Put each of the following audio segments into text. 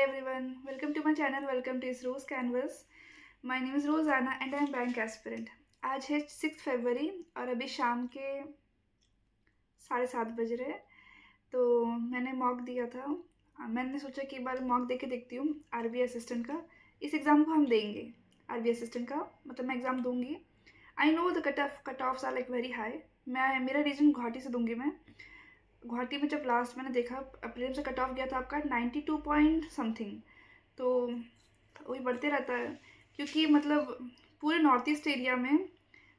everyone, welcome to my channel, welcome to Rose Canvas. My name is Rosanna and I am bank aspirant. आज है 6 फरवरी और अभी शाम के 7:30 बज रहे हैं। तो मैंने मॉक दिया था। मैंने सोचा कि एक बार मॉक दे के देखती हूँ आरबीआई असिस्टेंट का। इस एग्ज़ाम को हम देंगे, आरबीआई असिस्टेंट का मतलब मैं एग्ज़ाम दूंगी। I know the cut offs are like very high. मेरा रीजन गुवाहाटी से दूंगी मैं। गुवाहाटी में जब लास्ट मैंने देखा प्रीलिम से कट ऑफ गया था आपका 92 पॉइंट समथिंग। तो वही बढ़ते रहता है क्योंकि मतलब पूरे नॉर्थ ईस्ट एरिया में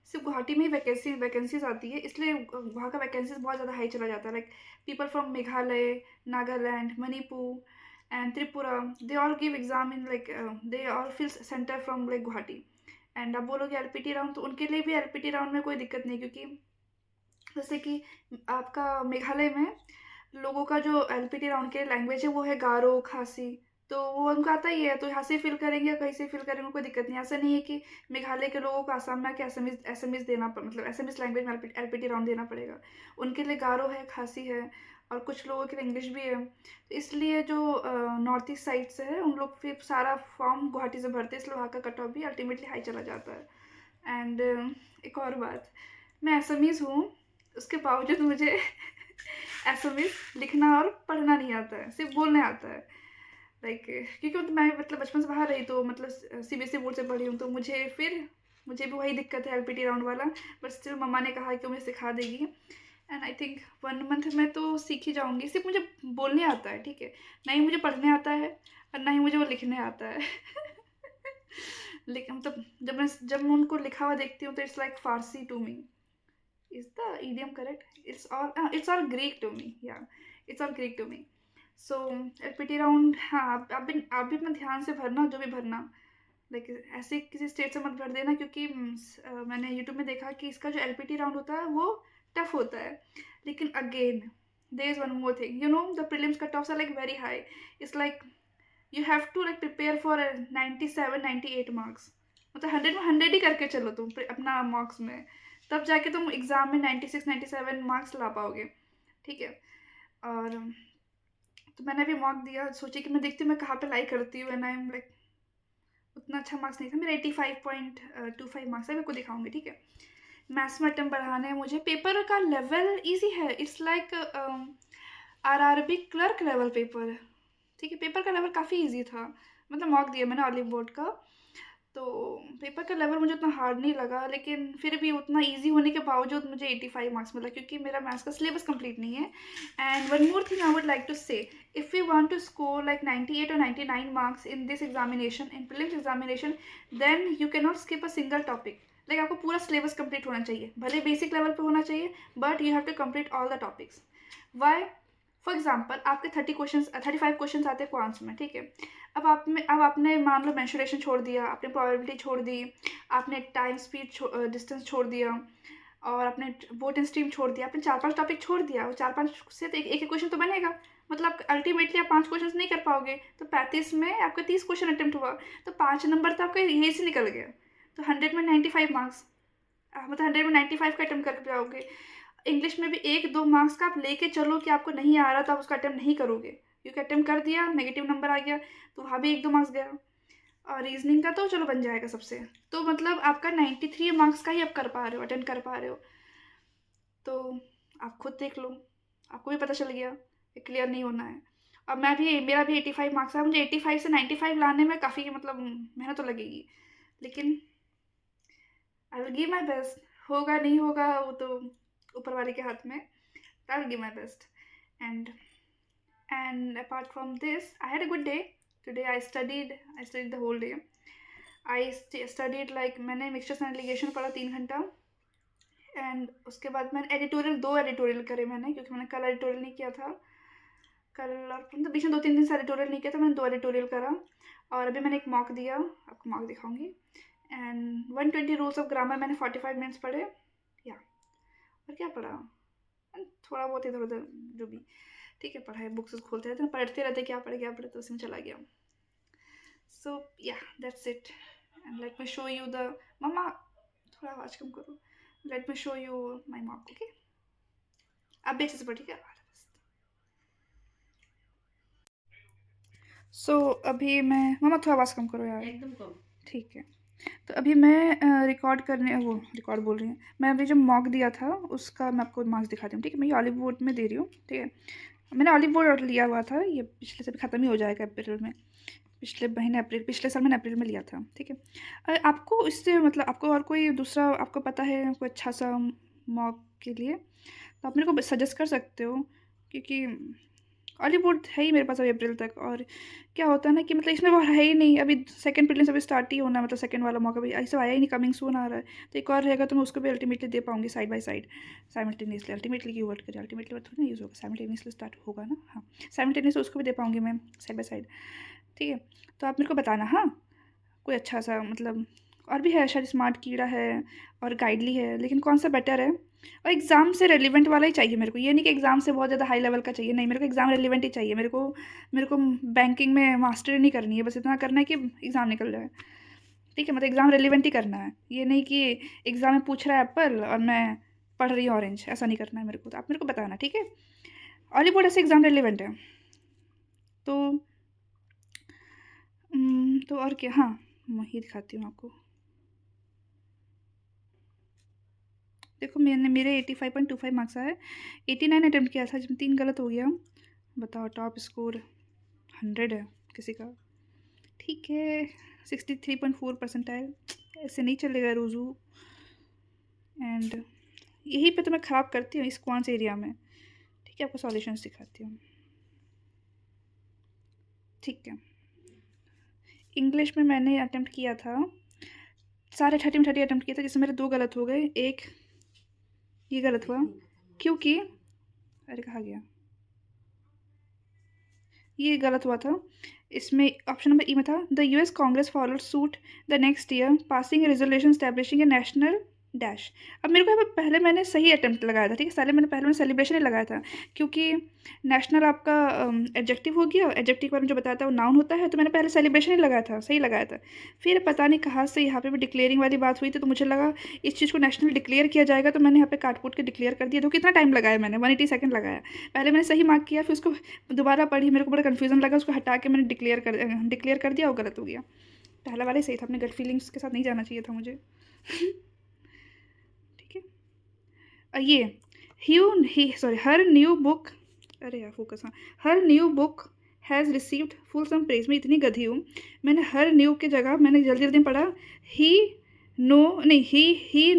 सिर्फ गुवाहाटी में ही वैकेंसीज आती है, इसलिए वहाँ का वैकेंसीज बहुत ज़्यादा हाई चला जाता है। Like people from Meghalaya, Nagaland, Manipur and Tripura, they all give exam in like they all fill centre from like Guwahati. And आप बोलोगे एलपीटी राउंड, तो उनके लिए भी एलपीटी राउंड में कोई दिक्कत नहीं, क्योंकि जैसे कि आपका मेघालय में लोगों का जो एलपीटी राउंड के लैंग्वेज है वो है गारो, खासी। तो वो उनको आता ही है, तो यहाँ से फिल करेंगे कहीं से फिल करेंगे, कोई दिक्कत नहीं। ऐसा नहीं है कि मेघालय के लोगों को आसाम में आके एसएमएस देना मतलब एसएमएस लैंग्वेज में एलपीटी राउंड देना पड़ेगा। उनके लिए गारो है, खासी है और कुछ लोगों के लिए इंग्लिश भी है। तो इसलिए जो नॉर्थ ईस्ट साइड से है उन लोग फिर सारा फॉर्म गुवाहाटी से भरते हैं, इसलिए वहाँ का कट ऑफ भी अल्टीमेटली हाई चला जाता है। एंड एक और बात, मैं एसएमईज हूँ, उसके बावजूद मुझे एसएमएस लिखना और पढ़ना नहीं आता है, सिर्फ बोलने आता है। लाइक क्योंकि मैं मतलब बचपन से बाहर रही, तो मतलब सीबीएसई बोर्ड से पढ़ी हूँ, तो मुझे भी वही दिक्कत है एलपीटी राउंड वाला। बट स्टिल मम्मा ने कहा कि मुझे सिखा देगी एंड आई थिंक 1 मंथ में तो सीख ही जाऊँगी। सिर्फ मुझे बोलने आता है, ठीक है, ना ही मुझे पढ़ने आता है और ना ही मुझे वो लिखने आता है। लेकिन मतलब जब मैं उनको लिखा हुआ देखती हूँ तो it's like Farsi to me. Is the idiom correct? It's all Greek to me. Yeah, it's all Greek to me. So LPT round, हाँ, आप भी अपना ध्यान से भरना जो भी भरना। लाइक ऐसे किसी स्टेट से मत भर देना, क्योंकि मैंने यूट्यूब में देखा कि इसका जो एलपीटी राउंड होता है वो टफ होता है। लेकिन again there is one more thing, you know the prelims cut offs are like very high. It's like you have to like prepare for 97-98 marks. मतलब 100 में 100 ही करके चलो तुम अपना मार्क्स में, तब जाके तुम एग्ज़ाम में 96-97 मार्क्स ला पाओगे, ठीक है। और तो मैंने अभी मॉक दिया, सोची कि मैं देखती हूँ मैं कहाँ पे लाई करती हूँ, एंड आई एम लाइक उतना अच्छा मार्क्स नहीं था मेरा, 85.25 मार्क्स है, मेरे को दिखाऊंगी, ठीक है। मैथ्स में अटेम्प्ट बढ़ाने हैं मुझे। पेपर का लेवल ईजी है, it's like RRB clerk level paper है, ठीक है। पेपर का लेवल काफ़ी ईजी था, मतलब मॉक दिया मैंने ऑलिव बोर्ड का, तो पेपर का लेवल मुझे उतना हार्ड नहीं लगा। लेकिन फिर भी उतना इजी होने के बावजूद मुझे 85 मार्क्स मिला, क्योंकि मेरा मैथ्स का सिलेबस कंप्लीट नहीं है। And one more thing I would like to say, if you want to score like 98 और 99 marks in this examination, in prelims examination, then you can not skip a single topic. Like आपको पूरा syllabus complete होना चाहिए, भले basic level पे होना चाहिए, but you have to complete all the topics. Why? For example आपके 35 question आते हैं क्वांट्स में, ठीक है। अब आपने मान लो मेंसुरेशन छोड़ दिया, आपने प्रोबेबिलिटी छोड़ दी, आपने टाइम स्पीड डिस्टेंस छोड़ दिया, और आपने वोट एंड स्ट्रीम छोड़ दिया, आपने 4-5 टॉपिक छोड़ दिया, और 4-5 से तो एक एक क्वेश्चन तो बनेगा। मतलब अल्टीमेटली आप 5 क्वेश्चन नहीं कर पाओगे, तो 35 में आपका 30 क्वेश्चन अटेम्प्ट हुआ, तो 5 नंबर तो आपका यही से निकल गया। तो 100 में 95 मार्क्स, मतलब 100 में 95 का अटेम्प्ट कर पाओगे। इंग्लिश में भी 1-2 मार्क्स का आप लेके चलो कि आपको नहीं आ रहा तो आप उसका अटेम्प्ट नहीं करोगे, क्योंकि अटेम्प्ट कर दिया नेगेटिव नंबर आ गया, तो वहाँ भी 1-2 मार्क्स गया। और रीजनिंग का तो चलो बन जाएगा सबसे। तो मतलब आपका 93 मार्क्स का ही आप कर पा रहे हो, अटेंड कर पा रहे हो। तो आप खुद देख लो, आपको भी पता चल गया कि क्लियर नहीं होना है। अब मेरा भी 85 मार्क्स है, मुझे 85 से 95 लाने में काफ़ी मतलब मेहनत तो लगेगी, लेकिन I will give my best. होगा नहीं होगा वो तो ऊपर वाले के हाथ में। I will give my best. And apart from this, I had a good day today. I studied the whole day. I studied like मैंने मिक्सचर्स एंड लिगेशन पढ़ा 3 घंटा। एंड उसके बाद मैंने दो एडिटोरियल करे मैंने, क्योंकि मैंने कल एडिटोरियल नहीं किया था। कल और मतलब बीच में 2-3 दिन से एडिटोरियल नहीं किया था, मैंने 2 एडिटोरियल करा। और अभी मैंने एक मॉक दिया, आपको मॉक दिखाऊंगी। एंड 120 रूल्स ऑफ ग्रामर मैंने 45 मिनट्स पढ़े, या और क्या पढ़ा, थोड़ा बहुत इधर उधर जो भी, ठीक है, पढ़ाई बुक्स खोलते रहते हैं, पढ़ते रहते क्या पढ़े तो उसमें चला गया। So yeah that's it. And let me show you the, मम्मा थोड़ा आवाज़ कम करो, let me show you my mock, okay. आप भी अच्छे से पढ़, ठीक है। सो अभी मैं मामा थोड़ा आवाज़ कम करो यार। एकदम कम। ठीक है। तो अभी मैं रिकॉर्ड करने वो रिकॉर्ड बोल रही हूँ, मैं अभी जो मॉक दिया था उसका मैं आपको मार्क्स दिखाती हूँ, ठीक है। मैं ये ऑलिव बोर्ड में दे रही हूँ, ठीक है। मैंने ऑलिव बोर्ड लिया हुआ था, ये पिछले से भी ख़त्म ही हो जाएगा अप्रैल में, पिछले साल मैंने अप्रैल में लिया था, ठीक है। आपको इससे मतलब आपको और कोई दूसरा आपको पता है कोई अच्छा सा मॉक के लिए, तो आप मेरे को सजेस्ट कर सकते हो, क्योंकि हॉलीवुड है ही मेरे पास अभी अप्रैल तक। और क्या होता है ना कि मतलब इसमें वो है ही नहीं, अभी सेकंड प्रीलिम्स अभी स्टार्ट ही होना है, मतलब सेकंड वाला मौका भी ऐसा आया ही नहीं, कमिंग सून आ रहा है। तो एक और रहेगा तो मैं उसको भी अल्टीमेटली दे पाऊंगी side by side, simultaneously. Ultimately की वर्ड करिए, अल्टीमेटली वर्ड थोड़ी ना यूज़ होगा, साइमल्टेनियसली स्टार्ट होगा ना, हाँ। साइमल्टेनियसली उसको भी दे पाऊंगी मैं साइड बाय साइड, ठीक है। तो आप मेरे को बताना, हाँ, कोई अच्छा सा मतलब, और भी है शायद, स्मार्ट कीड़ा है और गाइडली है, लेकिन कौन सा बेटर है। और एग्ज़ाम से रेलिवेंट वाला ही चाहिए मेरे को, ये नहीं कि एग्ज़ाम से बहुत ज़्यादा हाई लेवल का चाहिए, नहीं, मेरे को एग्ज़ाम रेलिवेंट ही चाहिए। मेरे को बैंकिंग में मास्टरी नहीं करनी है, बस इतना करना है कि एग्ज़ाम निकल जाए, ठीक है। मतलब एग्ज़ाम रेलिवेंट ही करना है, ये नहीं कि एग्ज़ाम में पूछ रहा है एप्पल और मैं पढ़ रही हूँ ऑरेंज, ऐसा नहीं करना है मेरे को। तो आप मेरे को बताना, ठीक है। ऑली बोर्ड ऐसे एग्ज़ाम रेलिवेंट है तो तो और क्या, हाँ, मैं ही दिखाती हूँ आपको। देखो मेरे 85.25 मार्क्स आए, 89 अटेम्प्ट किया था जिसमें 3 गलत हो गया। बताओ, टॉप स्कोर 100 है किसी का, ठीक है। 63.4 परसेंटाइल, ऐसे नहीं चलेगा रोज़ू। एंड यहीं पे तो मैं ख़राब करती हूँ इस क्वांस एरिया में, ठीक है। आपको सॉल्यूशंस दिखाती हूँ, ठीक है। इंग्लिश में मैंने अटेम्प्ट किया था, सारे 30 में 30 अटेम्प्ट किया था, जिसमें मेरे 2 गलत हो गए, एक ये गलत हुआ क्योंकि, अरे कहाँ गया, ये गलत हुआ था। इसमें ऑप्शन नंबर ई में था, the US Congress followed suit the next year passing A resolution establishing A national dash. अब मेरे को यहाँ पे पहले मैंने सही अटेम्प्ट लगाया था, ठीक है। पहले मैंने सेलिब्रेशन ही लगाया था, क्योंकि नेशनल आपका एडजेक्टिव हो गया, एडजेक्टिव के बारे में जो बताया था वो नाउन होता है, तो मैंने पहले सेलिब्रेशन ही लगाया था, सही लगाया था। फिर पता नहीं कहाँ से यहाँ पे भी डिक्लेयरिंग वाली बात हुई थी, तो मुझे लगा इस चीज़ को नेशनल डिक्लेयर किया जाएगा, तो मैंने यहाँ पे काट कूट के डिक्लेयर कर दिया। तो कितना टाइम लगाया मैंने, 180 सेकंड लगाया। पहले मैंने सही मार्क किया, फिर उसको दोबारा पढ़ी, मेरे को बड़ा कन्फ्यूज़न लगा, उसको हटा के मैंने डिक्लेयर कर दिया, वो गलत हो गया। पहला वाला ही सही था, अपने गट फीलिंग्स के साथ नहीं जाना चाहिए था मुझे। ठीक है। ये हर न्यू बुक, अरे यार फोकस, हाँ, her new book has received fulsome praise. मैं इतनी गधी हूँ, मैंने हर न्यू के जगह मैंने जल्दी जल्दी में पढ़ा, ही नो नहीं he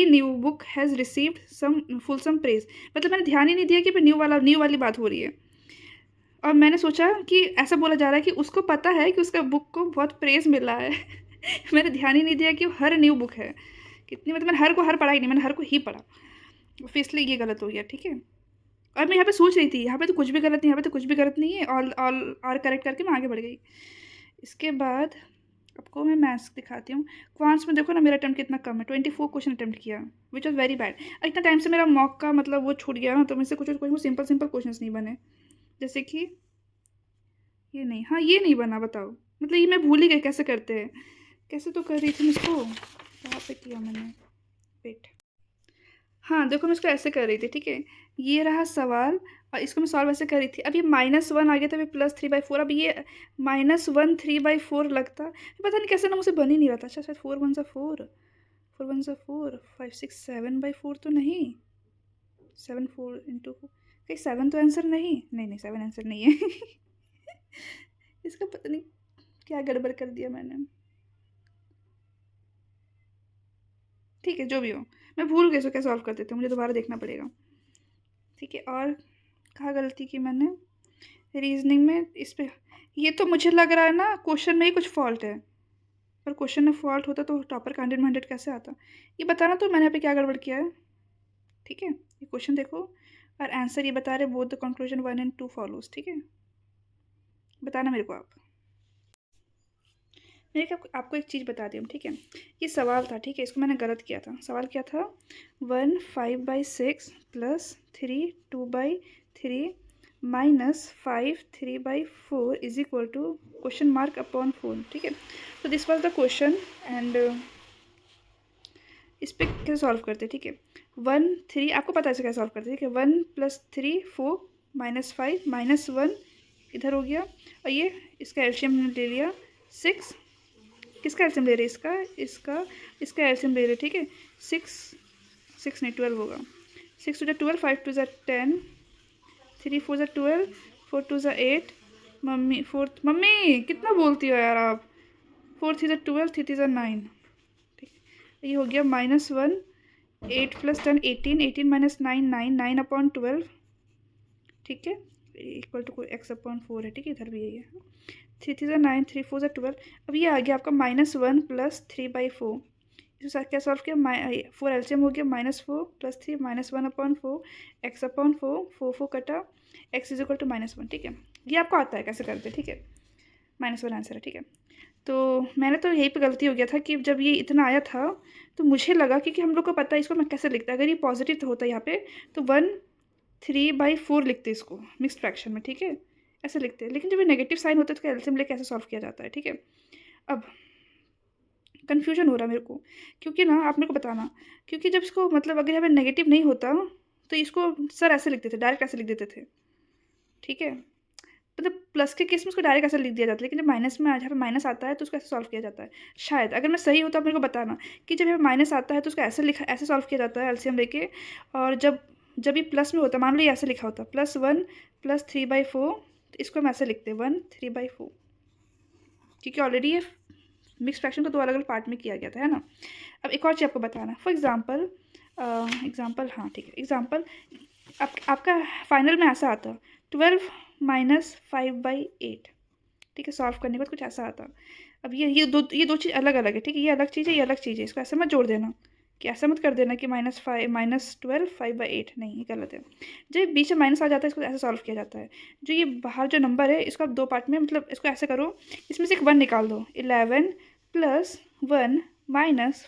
new book has received some fulsome praise. मतलब मैंने ध्यान ही नहीं दिया कि न्यू वाली बात हो रही है, और मैंने सोचा कि ऐसा बोला जा रहा है कि उसको पता है कि उसका बुक को बहुत प्रेज़ मिला है। मैंने ध्यान ही नहीं दिया कि वो हर न्यू बुक है, कितनी मतलब मैंने हर पढ़ा ही नहीं, मैंने हर को ही पढ़ा, फिर इसलिए ये गलत हो गया, ठीक है। और मैं यहाँ पे सोच रही थी, यहाँ पे तो कुछ भी गलत नहीं, यहाँ पे तो कुछ भी गलत नहीं है, ऑल करेक्ट करके मैं आगे बढ़ गई। इसके बाद आपको मैं मैथ्स दिखाती हूँ। क्वांट्स में देखो ना, मेरा अटेम्प्ट कितना कम है, 24 क्वेश्चन अटेम्प्ट किया, विच वॉज वेरी बैड। इतना टाइम से मेरा मॉक का मतलब वो छूट गया ना, तो मुझसे कुछ सिंपल सिंपल क्वेश्चन नहीं बने, जैसे कि ये नहीं, हाँ ये नहीं बना, बताओ। मतलब ये मैं भूल ही गई कैसे करते हैं, कैसे तो कर रही थी मैं इसको, कहाँ पे किया मैंने, वेट, हाँ देखो मैं इसको ऐसे कर रही थी, ठीक है। ये रहा सवाल, और इसको मैं सॉल्व ऐसे कर रही थी। अब ये -1 आ गया था, अभी +3/4, अब ये -1 3/4 लगता, पता नहीं कैसे ना मुझसे बन ही नहीं रहा था। अच्छा, शायद 4 1 4, 4 1 4, 5 6 7/4 तो नहीं, 7 4 इंटू, कहीं 7 तो आंसर नहीं, नहीं 7 आंसर नहीं है। इसका पता नहीं क्या गड़बड़ कर दिया मैंने, ठीक है जो भी हो, मैं भूल गई इसको कैसे सॉल्व करते थे, मुझे दोबारा देखना पड़ेगा, ठीक है। और कहाँ गलती की मैंने, रीजनिंग में इस पे, ये तो मुझे लग रहा है ना क्वेश्चन में ही कुछ फॉल्ट है, पर क्वेश्चन में फॉल्ट होता तो टॉपर का 100 में 100 कैसे आता, ये बताना तो मैंने यहाँ पे क्या गड़बड़ किया है, ठीक है। ये क्वेश्चन देखो, और आंसर ये बता रहे both the conclusion 1 and 2 follows, ठीक है। बताना मेरे को आप, मैं आपको एक चीज़ बताती हूँ, ठीक है। ये सवाल था, ठीक है, इसको मैंने गलत किया था। सवाल क्या था, 1 5/6 + 3 2/3 -5 3/4 इज इक्वल टू (?4), ठीक है। तो this was the question, and इस पर कैसे सॉल्व करते हैं, ठीक है। 1 3 आपको पता है इसे कैसे सॉल्व करते हैं, ठीक है। 1 + 3 4 -5 -1 इधर हो गया। और ये इसका एल्शियम ले लिया 6, किसका एल्शियम ले रहे इसका एल्शियम ले रहे, ठीक है। 6 नहीं 12 होगा। 6 टू 12, 5 टू 10, 3 4 12, 4 टू 8, मम्मी कितना बोलती हो यार आप। 4 3 12, 3 3 9, ठीक है। ये हो गया -1, 8 + 10 18, 18 - 9 9, 9/12, ठीक है, इक्वल टू x/4 है, ठीक है। इधर भी यही है। 3 3 9, 3 4 12। अब ये आ गया आपका -1 + 3/4। इसको क्या सॉल्व किया, 4 एलसीएम हो गया, -4 + 3 -1/4, x/4, 4 4 कटा, x = -1, ठीक है। ये आपको आता है कैसे करते, ठीक है। -1 आंसर है, ठीक है। तो मैंने तो यहीं पे गलती हो गया था कि जब ये इतना आया था तो मुझे लगा, क्योंकि हम लोग को पता है इसको मैं कैसे लिखता, अगर ये पॉजिटिव होता यहाँ पे तो 1/3/4 लिखते इसको मिक्स्ड फ्रैक्शन में, ठीक है, ऐसे लिखते हैं। लेकिन जब ये नेगेटिव साइन होता है तो एलसीएम लेके ऐसे सॉल्व किया जाता है, ठीक है। अब कन्फ्यूजन हो रहा है मेरे को, क्योंकि ना आप मेरे को बताना, क्योंकि जब इसको मतलब अगर यहाँ पे नेगेटिव नहीं होता तो इसको सर ऐसे लिखते थे, डायरेक्ट ऐसे लिख देते थे, ठीक है। मतलब प्लस के केस में उसको डायरेक्ट ऐसे लिख दिया जाता है, लेकिन जब माइनस में जहाँ पे माइनस आता है तो उसको ऐसे सॉल्व किया जाता है। शायद अगर मैं सही हूँ तो आप मेरे को बताना कि जब यहाँ माइनस आता है तो उसको ऐसे सॉल्व किया जाता है एलसीएम लेके। और जब ये प्लस में होता है, मान लो ये ऐसे लिखा होता है +1 + 3/4, तो इसको हम ऐसे लिखते हैं 1/3/4, क्योंकि ऑलरेडी ये मिक्स फ्रैक्शन को 2 अलग अलग पार्ट में किया गया था, है ना। अब एक और चीज़ आपको बताना है, फॉर एग्जाम्पल हाँ ठीक है, एग्जाम्पल आपका फाइनल में ऐसा आता 12 - 5/8, ठीक है। सॉल्व करने के बाद कुछ ऐसा आता। अब ये दो चीज़ अलग अलग है, ठीक है। ये अलग चीज़ है, ये अलग चीज़ है, इसको ऐसे मत जोड़ देना, कि ऐसा मत कर देना कि -12 5/8, नहीं ये गलत है। जब बीच में माइनस आ जाता है इसको ऐसे सॉल्व किया जाता है। जो ये बाहर जो नंबर है इसको आप 2 पार्ट में, मतलब इसको ऐसे करो, इसमें से एक 1 निकाल दो, 11 + 1 -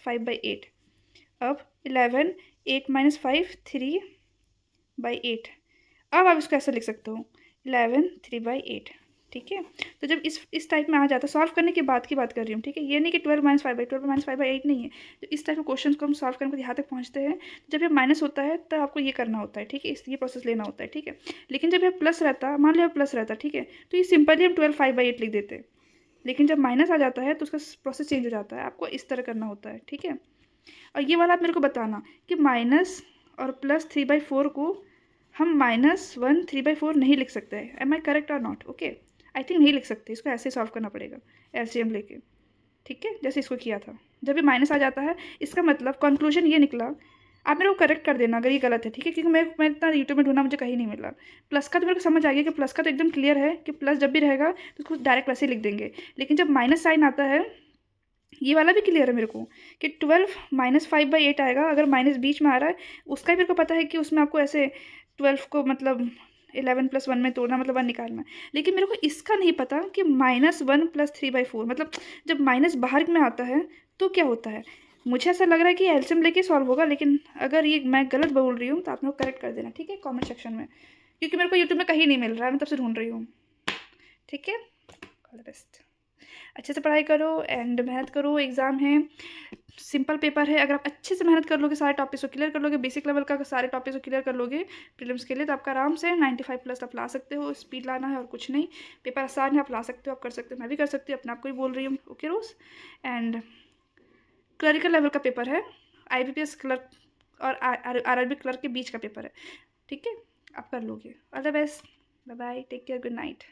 5/8। अब 11, 8 - 5 3/8। अब आप इसको ऐसे लिख सकते हो 11 3/8, ठीक है। तो जब इस टाइप में आ जाता है, सॉल्व करने के बाद की बात कर रही हूँ, ठीक है। ये नहीं कि 12 - 5/12 - 5/8 नहीं है। तो इस टाइप के क्वेश्चन को हम सॉल्व करने के यहाँ तक पहुँचते हैं। जब ये माइनस होता है तब आपको ये करना होता है, ठीक है, ये प्रोसेस लेना होता है, ठीक है। लेकिन जब ये प्लस रहता, मान लो प्लस रहता, ठीक है, तो ये सिंपली हम 12 5/8 लिख देते। लेकिन जब माइनस आ जाता है तो उसका प्रोसेस चेंज हो जाता है, आपको इस तरह करना होता है, ठीक है। और ये वाला आप मेरे को बताना कि माइनस और +3/4 को हम -1 3/4 नहीं लिख सकते हैं। एम आई करेक्ट और नॉट? ओके, आई थिंक नहीं लिख सकते, इसको ऐसे सॉल्व करना पड़ेगा एलसीएम लेके, ठीक है, जैसे इसको किया था। जब ये माइनस आ जाता है इसका मतलब कंक्लूजन ये निकला। आप मेरे को करेक्ट कर देना अगर ये गलत है, ठीक है, क्योंकि मैं इतना यूट्यूब में ढूंढा, मुझे कहीं नहीं मिला। प्लस का तो मेरे को समझ आ गया कि प्लस का तो एकदम क्लियर है कि प्लस जब भी रहेगा तो उसको डायरेक्ट वैसे ही लिख देंगे। लेकिन जब माइनस साइन आता है, ये वाला भी क्लियर है मेरे को कि 12 - 5/8 आएगा। अगर माइनस बीच में आ रहा है उसका भी मेरे को पता है कि उसमें आपको ऐसे 12 को मतलब 11 + 1 में तोड़ना, मतलब 1 निकालना। लेकिन मेरे को इसका नहीं पता कि -1 + 3/4, मतलब जब माइनस बाहर में आता है तो क्या होता है। मुझे ऐसा लग रहा है कि एलसीएम लेके सॉल्व होगा, लेकिन अगर ये मैं गलत बोल रही हूँ तो आप मेरे को करेक्ट कर देना, ठीक है, कॉमेंट सेक्शन में, क्योंकि मेरे को यूट्यूब में कहीं नहीं मिल रहा है, मैं तब से ढूंढ रही हूँ, ठीक है। ऑल द बेस्ट, अच्छे से पढ़ाई करो एंड मेहनत करो। एग्ज़ाम है, सिंपल पेपर है। अगर आप अच्छे से मेहनत कर लोगे, सारे टॉपिक्स को क्लियर कर लोगे, बेसिक लेवल का सारे टॉपिक्स को क्लियर कर लोगे प्रीलिम्स के लिए, तो आपका आराम से 95+ आप ला सकते हो। स्पीड लाना है और कुछ नहीं, पेपर आसान है, आप ला सकते हो, आप कर सकते हो, मैं भी कर सकती हूँ, अपने आप को ही बोल रही हूँ, okay Rose. And clerical level का पेपर है, IBPS क्लर्क और RRB क्लर्क के बीच का पेपर है, ठीक है, आप कर लोगे। All the best, bye bye, take care, good night.